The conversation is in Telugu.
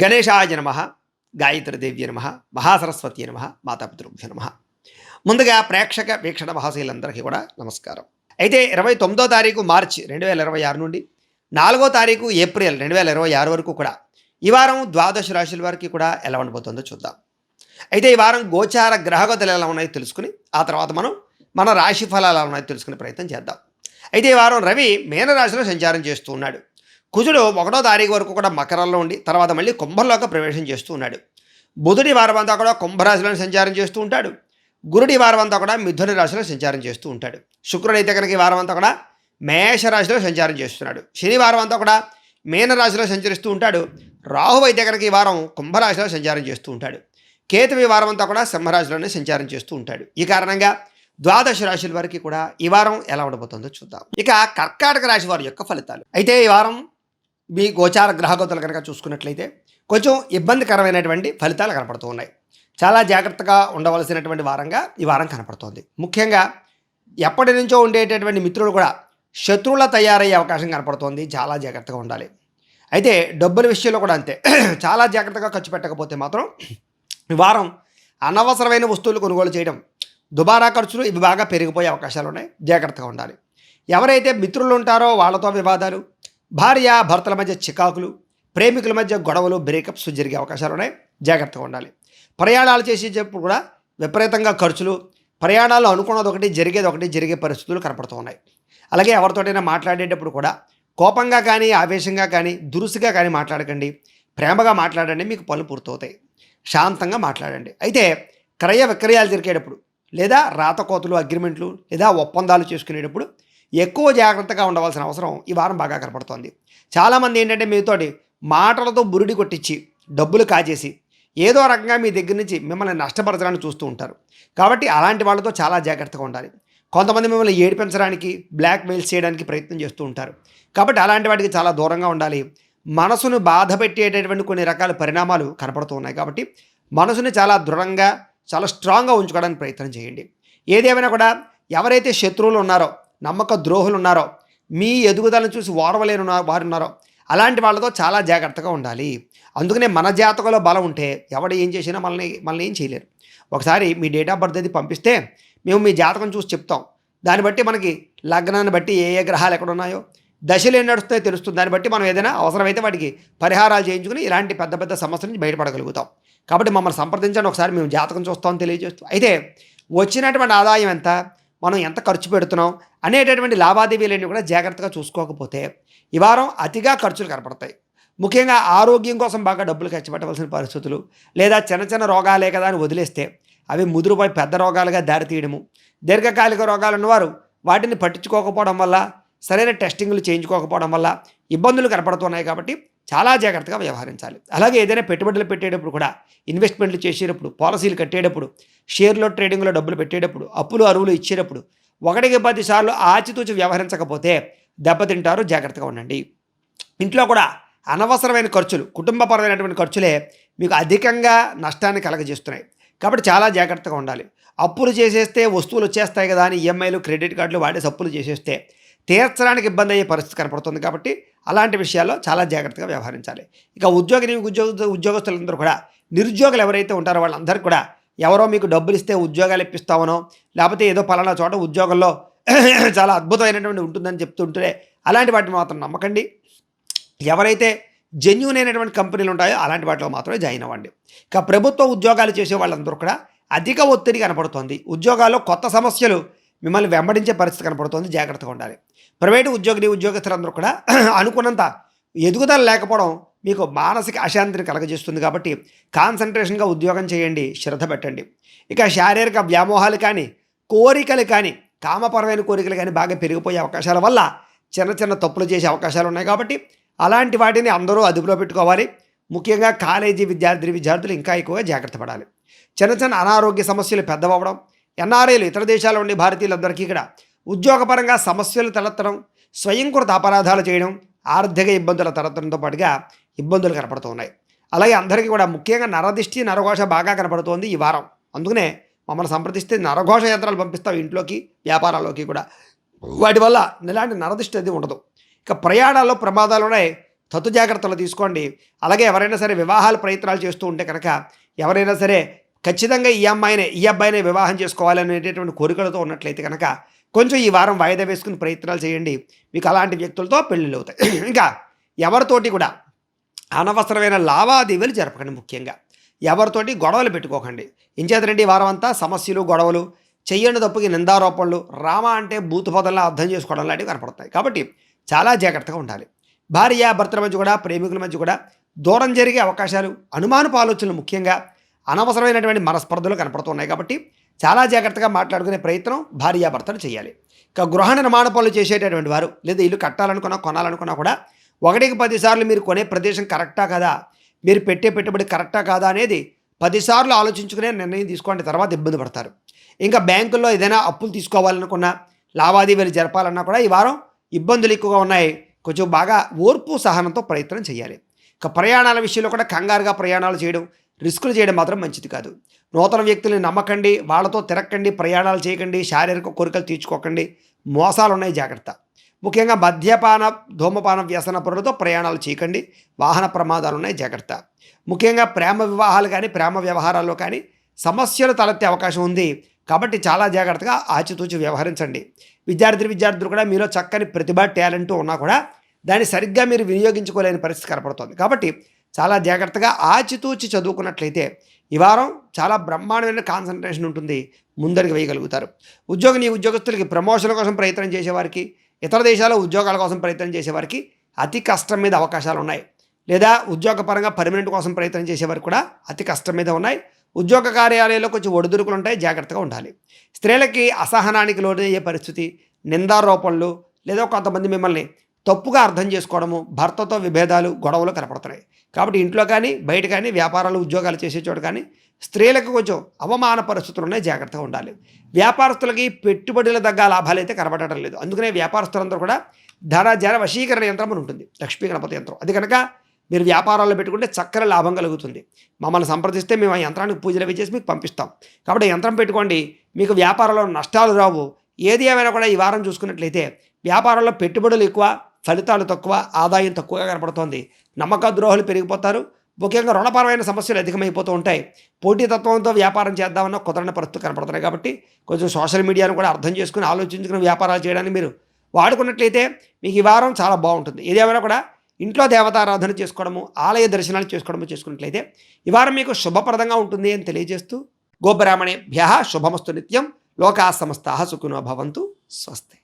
గణేశాయ నమ, గాయత్రీదేవ్య నమ, మహాసరస్వతి నమ, మాతాపితృభ్య నమ. ముందుగా ప్రేక్షక వీక్షణ మహాశీలందరికీ కూడా నమస్కారం. అయితే 29వ తారీఖు మార్చి 2026 నుండి 4వ తారీఖు ఏప్రిల్ 2026 వరకు కూడా ఈ వారం ద్వాదశ రాశుల వారికి కూడా ఎలా ఉండబోతుందో చూద్దాం. అయితే ఈ వారం గోచార గ్రహగతులు ఎలా ఉన్నాయో తెలుసుకుని ఆ తర్వాత మనం మన రాశి ఫలాలు ఎలా ఉన్నాయో తెలుసుకునే ప్రయత్నం చేద్దాం. అయితే ఈ వారం రవి మీనరాశిలో సంచారం చేస్తూ ఉన్నాడు. కుజుడు 1వ తారీఖు వరకు కూడా మకరంలో ఉండి తర్వాత మళ్ళీ కుంభంలోకి ప్రవేశం చేస్తూ ఉన్నాడు. బుధుడి వారం అంతా కూడా కుంభరాశిలో సంచారం చేస్తూ ఉంటాడు. గురుడి వారం అంతా కూడా మిథున రాశిలో సంచారం చేస్తూ ఉంటాడు. శుక్రుడు అయితే కనుక ఈ వారం అంతా కూడా మేషరాశిలో సంచారం చేస్తున్నాడు. శనివారం అంతా కూడా మీనరాశిలో సంచరిస్తూ ఉంటాడు. రాహు అయితే కనుక ఈ వారం కుంభరాశిలో సంచారం చేస్తూ ఉంటాడు. కేతు ఈ వారం అంతా కూడా సింహరాశిలోనే సంచారం చేస్తూ ఉంటాడు. ఈ కారణంగా ద్వాదశ రాశుల వారికి కూడా ఈ వారం ఎలా ఉండబోతుందో చూద్దాం. ఇక కర్కాటక రాశి వారి యొక్క ఫలితాలు. అయితే ఈ వారం మీ గోచార గ్రహగతులు కనుక చూసుకున్నట్లయితే కొంచెం ఇబ్బందికరమైనటువంటి ఫలితాలు కనపడుతూ ఉన్నాయి. చాలా జాగ్రత్తగా ఉండవలసినటువంటి వారంగా ఈ వారం కనపడుతోంది. ముఖ్యంగా ఎప్పటి నుంచో ఉండేటటువంటి మిత్రులు కూడా శత్రువుల తయారయ్యే అవకాశం కనపడుతోంది. చాలా జాగ్రత్తగా ఉండాలి. అయితే డబ్బుల విషయంలో కూడా అంతే. చాలా జాగ్రత్తగా ఖర్చు పెట్టకపోతే మాత్రం ఈ వారం అనవసరమైన వస్తువులు కొనుగోలు చేయడం, దుబారా ఖర్చులు ఇవి బాగా పెరిగిపోయే అవకాశాలు ఉన్నాయి. జాగ్రత్తగా ఉండాలి. ఎవరైతే మిత్రులు ఉంటారో వాళ్ళతో వివాదాలు, భార్య భర్తల మధ్య చికాకులు, ప్రేమికుల మధ్య గొడవలు, బ్రేకప్స్ జరిగే అవకాశాలు ఉన్నాయి. జాగ్రత్తగా ఉండాలి. ప్రయాణాలు చేసేటప్పుడు కూడా విపరీతంగా ఖర్చులు, ప్రయాణాలు అనుకున్నది ఒకటి జరిగే పరిస్థితులు కనపడుతూ ఉన్నాయి. అలాగే ఎవరితోటైనా మాట్లాడేటప్పుడు కూడా కోపంగా కానీ ఆవేశంగా కానీ దురుసుగా కానీ మాట్లాడకండి. ప్రేమగా మాట్లాడండి. మీకు పనులు పూర్తవుతాయి. శాంతంగా మాట్లాడండి. అయితే క్రయ విక్రయాలు జరిగేటప్పుడు లేదా రాతకోతలు, అగ్రిమెంట్లు లేదా ఒప్పందాలు చేసుకునేటప్పుడు ఎక్కువ జాగ్రత్తగా ఉండవలసిన అవసరం ఈ వారం బాగా కనపడుతోంది. చాలామంది ఏంటంటే మీతోటి మాటలతో బురిడి కొట్టించి డబ్బులు కాజేసి ఏదో రకంగా మీ దగ్గర నుంచి మిమ్మల్ని నష్టపరచడానికి చూస్తూ ఉంటారు. కాబట్టి అలాంటి వాళ్ళతో చాలా జాగ్రత్తగా ఉండాలి. కొంతమంది మిమ్మల్ని ఏడిపించడానికి, బ్లాక్మెయిల్స్ చేయడానికి ప్రయత్నం చేస్తూ ఉంటారు. కాబట్టి అలాంటి వాటికి చాలా దూరంగా ఉండాలి. మనసును బాధ పెట్టేటటువంటి కొన్ని రకాల పరిణామాలు కనపడుతూ ఉన్నాయి. కాబట్టి మనసుని చాలా దృఢంగా, చాలా స్ట్రాంగ్గా ఉంచుకోవడానికి ప్రయత్నం చేయండి. ఏదేమైనా కూడా ఎవరైతే శత్రువులు ఉన్నారో, నమ్మక ద్రోహులు ఉన్నారో, మీ ఎదుగుదలను చూసి ఓర్వలేని వారు ఉన్నారో అలాంటి వాళ్ళతో చాలా జాగ్రత్తగా ఉండాలి. అందుకనే మన జాతకంలో బలం ఉంటే ఎవడు ఏం చేసినా మనల్ని ఏం చేయలేరు. ఒకసారి మీ డేట్ ఆఫ్ బర్త్ అది పంపిస్తే మేము మీ జాతకం చూసి చెప్తాం. దాన్ని బట్టి మనకి లగ్నాన్ని బట్టి ఏ ఏ గ్రహాలు ఎక్కడ ఉన్నాయో, దశలు ఏం నడుస్తాయో తెలుస్తుంది. దాన్ని బట్టి మనం ఏదైనా అవసరమైతే వాటికి పరిహారాలు చేయించుకుని ఇలాంటి పెద్ద పెద్ద సమస్యల నుంచి బయటపడగలుగుతాం. కాబట్టి మమ్మల్ని సంప్రదించండి. ఒకసారి మేము జాతకం చూస్తామని తెలియజేస్తూ అయితే వచ్చినటువంటి ఆదాయం ఎంత, మనం ఎంత ఖర్చు పెడుతున్నాం అనేటటువంటి లావాదేవీలన్నీ కూడా జాగ్రత్తగా చూసుకోకపోతే ఈ వారం అతిగా ఖర్చులు కనపడతాయి. ముఖ్యంగా ఆరోగ్యం కోసం బాగా డబ్బులు ఖర్చు పెట్టవలసిన పరిస్థితులు, లేదా చిన్న చిన్న రోగాలే కదా అని వదిలేస్తే అవి ముదురుపోయి పెద్ద రోగాలుగా దారితీయడము, దీర్ఘకాలిక రోగాలు ఉన్నవారు వాటిని పట్టించుకోకపోవడం వల్ల, సరైన టెస్టింగ్లు చేయించుకోకపోవడం వల్ల ఇబ్బందులు కనపడుతున్నాయి. కాబట్టి చాలా జాగ్రత్తగా వ్యవహరించాలి. అలాగే ఏదైనా పెట్టుబడులు పెట్టేటప్పుడు కూడా, ఇన్వెస్ట్మెంట్లు చేసేటప్పుడు, పాలసీలు కట్టేటప్పుడు, షేర్లో ట్రేడింగ్లో డబ్బులు పెట్టేటప్పుడు, అప్పులు అరువులు ఇచ్చేటప్పుడు 1కి 10 సార్లు ఆచితూచి వ్యవహరించకపోతే దెబ్బతింటారు. జాగ్రత్తగా ఉండండి. ఇంట్లో కూడా అనవసరమైన ఖర్చులు, కుటుంబపరమైనటువంటి ఖర్చులే మీకు అధికంగా నష్టాన్ని కలగజేస్తున్నాయి. కాబట్టి చాలా జాగ్రత్తగా ఉండాలి. అప్పులు చేసేస్తే వస్తువులు వచ్చేస్తాయి కదా అని ఈఎంఐలు, క్రెడిట్ కార్డులు వాడేసి అప్పులు చేసేస్తే తీర్చడానికి ఇబ్బంది అయ్యే పరిస్థితి కనపడుతుంది. కాబట్టి అలాంటి విషయాల్లో చాలా జాగ్రత్తగా వ్యవహరించాలి. ఇక ఉద్యోగస్తులందరూ కూడా, నిరుద్యోగులు ఎవరైతే ఉంటారో వాళ్ళందరూ కూడా ఎవరో మీకు డబ్బులు ఇస్తే ఉద్యోగాలు ఇప్పిస్తామనో, లేకపోతే ఏదో పలానా చోట ఉద్యోగంలో చాలా అద్భుతమైనటువంటి ఉంటుందని చెప్తుంటే అలాంటి వాటిని మాత్రం నమ్మకండి. ఎవరైతే జెన్యూన్ అయినటువంటి కంపెనీలు ఉంటాయో అలాంటి వాటిలో మాత్రమే జాయిన్ అవ్వండి. ఇక ప్రభుత్వ ఉద్యోగాలు చేసే వాళ్ళందరూ కూడా అధిక ఒత్తిడి కనపడుతోంది. ఉద్యోగాల్లో కొత్త సమస్యలు మిమ్మల్ని వెంబడించే పరిస్థితి కనపడుతోంది. జాగ్రత్తగా ఉండాలి. ప్రైవేటు ఉద్యోగస్తులందరూ కూడా అనుకున్నంత ఎదుగుదల లేకపోవడం మీకు మానసిక అశాంతిని కలగజేస్తుంది. కాబట్టి కాన్సన్ట్రేషన్గా ఉద్యోగం చేయండి, శ్రద్ధ పెట్టండి. ఇక శారీరక వ్యామోహాలు కానీ, కోరికలు కానీ, కామపరమైన కోరికలు కానీ బాగా పెరిగిపోయే అవకాశాల వల్ల చిన్న చిన్న తప్పులు చేసే అవకాశాలు ఉన్నాయి. కాబట్టి అలాంటి వాటిని అందరూ అదుపులో పెట్టుకోవాలి. ముఖ్యంగా కాలేజీ విద్యార్థులు ఇంకా ఎక్కువగా జాగ్రత్త పడాలి. చిన్న చిన్న అనారోగ్య సమస్యలు పెద్దవడం, ఎన్ఆర్ఐలు, ఇతర దేశాల్లో ఉండే భారతీయులందరికీ కూడా ఉద్యోగపరంగా సమస్యలు తలెత్తడం, స్వయంకృత అపరాధాలు చేయడం, ఆర్థిక ఇబ్బందుల తలెత్తడంతో పాటుగా ఇబ్బందులు కనపడుతూ ఉన్నాయి. అలాగే అందరికీ కూడా ముఖ్యంగా నరదిష్టి, నరఘోష బాగా కనపడుతోంది ఈ వారం. అందుకనే మమ్మల్ని సంప్రదిస్తే నరఘోష యంత్రాలు పంపిస్తాం ఇంట్లోకి, వ్యాపారాల్లోకి కూడా. వాటి వల్ల ఇలాంటి నరదిష్టి అది ఉండదు. ఇక ప్రయాణాల్లో ప్రమాదాలు ఉన్నాయి. తత్తు జాగ్రత్తలు తీసుకోండి. అలాగే ఎవరైనా సరే వివాహాల ప్రయత్నాలు చేస్తూ ఉంటే కనుక ఎవరైనా సరే ఖచ్చితంగా ఈ అబ్బాయినే వివాహం చేసుకోవాలనేటటువంటి కోరికలతో ఉన్నట్లయితే కనుక కొంచెం ఈ వారం వాయిదా వేసుకుని ప్రయత్నాలు చేయండి. మీకు అలాంటి వ్యక్తులతో పెళ్ళిళ్ళు అవుతాయి. ఇంకా ఎవరితోటి కూడా అనవసరమైన లావాదేవీలు జరపకండి. ముఖ్యంగా ఎవరితోటి గొడవలు పెట్టుకోకండి. ఇంచేతనండి ఈ వారం అంతా సమస్యలు, గొడవలు, చెయ్యని తప్పుకి నిందారోపణలు, రామ అంటే బూతు పదంలా అర్థం చేసుకోవడం లాంటివి కనపడతాయి. కాబట్టి చాలా జాగ్రత్తగా ఉండాలి. భార్య భర్తల మధ్య కూడా, ప్రేమికుల మధ్య కూడా దూరం జరిగే అవకాశాలు, అనుమానపు ఆలోచనలు, ముఖ్యంగా అనవసరమైనటువంటి మనస్పర్ధలు కనపడుతున్నాయి. కాబట్టి చాలా జాగ్రత్తగా మాట్లాడుకునే ప్రయత్నం భార్యాభర్తలు చేయాలి. ఇక గృహ నిర్మాణ పనులు చేసేటటువంటి వారు లేదా ఇల్లు కట్టాలనుకున్నా, కొనాలనుకున్నా కూడా 1కి 10 సార్లు మీరు కొనే ప్రదేశం కరెక్టా కదా, మీరు పెట్టే పెట్టుబడి కరెక్టా కాదా అనేది 10 సార్లు ఆలోచించుకునే నిర్ణయం తీసుకోండి. తర్వాత ఇబ్బంది పడతారు. ఇంకా బ్యాంకుల్లో ఏదైనా అప్పులు తీసుకోవాలనుకున్నా, లావాదేవీలు జరపాలన్నా కూడా ఈ వారం ఇబ్బందులు ఎక్కువగా ఉన్నాయి. కొంచెం బాగా ఓర్పు సహనంతో ప్రయత్నం చేయాలి. ఇక ప్రయాణాల విషయంలో కూడా కంగారుగా ప్రయాణాలు చేయడం, రిస్కులు చేయడం మాత్రం మంచిది కాదు. నూతన వ్యక్తుల్ని నమ్మకండి, వాళ్ళతో తిరక్కండి, ప్రయాణాలు చేయకండి, శారీరక కోరికలు తీర్చుకోకండి. మోసాలు ఉన్నాయి, జాగ్రత్త. ముఖ్యంగా మద్యపాన, ధూమపాన వ్యసన పరులతో ప్రయాణాలు చేయకండి. వాహన ప్రమాదాలు ఉన్నాయి, జాగ్రత్త. ముఖ్యంగా ప్రేమ వివాహాలు కానీ, ప్రేమ వ్యవహారాల్లో కానీ సమస్యలు తలెత్తే అవకాశం ఉంది. కాబట్టి చాలా జాగ్రత్తగా ఆచితూచి వ్యవహరించండి. విద్యార్థులు కూడా మీలో చక్కని ప్రతిభ, టాలెంట్ ఉన్నా కూడా దాన్ని సరిగ్గా మీరు వినియోగించుకోలేని పరిస్థితి కనపడుతుంది. కాబట్టి చాలా జాగ్రత్తగా ఆచితూచి చదువుకున్నట్లయితే ఈ వారం చాలా బ్రహ్మాండమైన కాన్సన్ట్రేషన్ ఉంటుంది, ముందరికి వేయగలుగుతారు. ఉద్యోగస్తులకి ప్రమోషన్ల కోసం ప్రయత్నం చేసేవారికి, ఇతర దేశాల్లో ఉద్యోగాల కోసం ప్రయత్నం చేసేవారికి అతి కష్టం మీద అవకాశాలు ఉన్నాయి. లేదా ఉద్యోగపరంగా పర్మనెంట్ కోసం ప్రయత్నం చేసేవారికి కూడా అతి కష్టం మీద ఉన్నాయి. ఉద్యోగ కార్యాలయాల్లో కొంచెం ఒడిదుడుకులు ఉంటాయి, జాగ్రత్తగా ఉండాలి. స్త్రీలకి అసహనానికి లోనయ్యే పరిస్థితి, నిందారోపణలు, లేదా కొంతమంది మిమ్మల్ని తప్పుగా అర్థం చేసుకోవడము, భర్తతో విభేదాలు, గొడవలు కనపడుతున్నాయి. కాబట్టి ఇంట్లో కానీ, బయట కానీ, వ్యాపారాలు, ఉద్యోగాలు చేసే చోట కానీ స్త్రీలకు కొంచెం అవమాన పరిస్థితులు ఉన్నాయి, జాగ్రత్తగా ఉండాలి. వ్యాపారస్తులకి పెట్టుబడుల తగ్గ లాభాలు అయితే కనబడటం లేదు. అందుకనే వ్యాపారస్తులందరూ కూడా ధన జన వశీకరణ యంత్రం అని ఉంటుంది, లక్ష్మీ గణపతి యంత్రం. అది కనుక మీరు వ్యాపారాల్లో పెట్టుకుంటే చక్కని లాభం కలుగుతుంది. మమ్మల్ని సంప్రదిస్తే మేము ఆ యంత్రానికి పూజలు అవి చేసి మీకు పంపిస్తాం. కాబట్టి యంత్రం పెట్టుకోండి, మీకు వ్యాపారంలో నష్టాలు రావు. ఏది ఏమైనా కూడా ఈ వారం చూసుకున్నట్లయితే వ్యాపారంలో పెట్టుబడులు ఎక్కువ, ఫలితాలు తక్కువ, ఆదాయం తక్కువగా కనపడుతోంది. నమ్మక ద్రోహులు పెరిగిపోతారు. ముఖ్యంగా రుణపరమైన సమస్యలు అధికమైపోతూ ఉంటాయి. పోటీతత్వంతో వ్యాపారం చేద్దామన్న కుదరని పరిస్థితులు కనపడుతున్నాయి. కాబట్టి కొంచెం సోషల్ మీడియాను కూడా అర్థం చేసుకుని, ఆలోచించుకుని వ్యాపారాలు చేయడానికి మీరు వాడుకున్నట్లయితే మీకు ఈ వారం చాలా బాగుంటుంది. ఏదేమైనా కూడా ఇంట్లో దేవతారాధన చేసుకోవడము, ఆలయ దర్శనాలు చేసుకున్నట్లయితే ఈ వారం మీకు శుభప్రదంగా ఉంటుంది అని తెలియజేస్తూ, గోబ్రాహ్మణేభ్యః శుభమస్తు నిత్యం. లోకాః సమస్తాః సుఖినో భవంతు. స్వస్తి.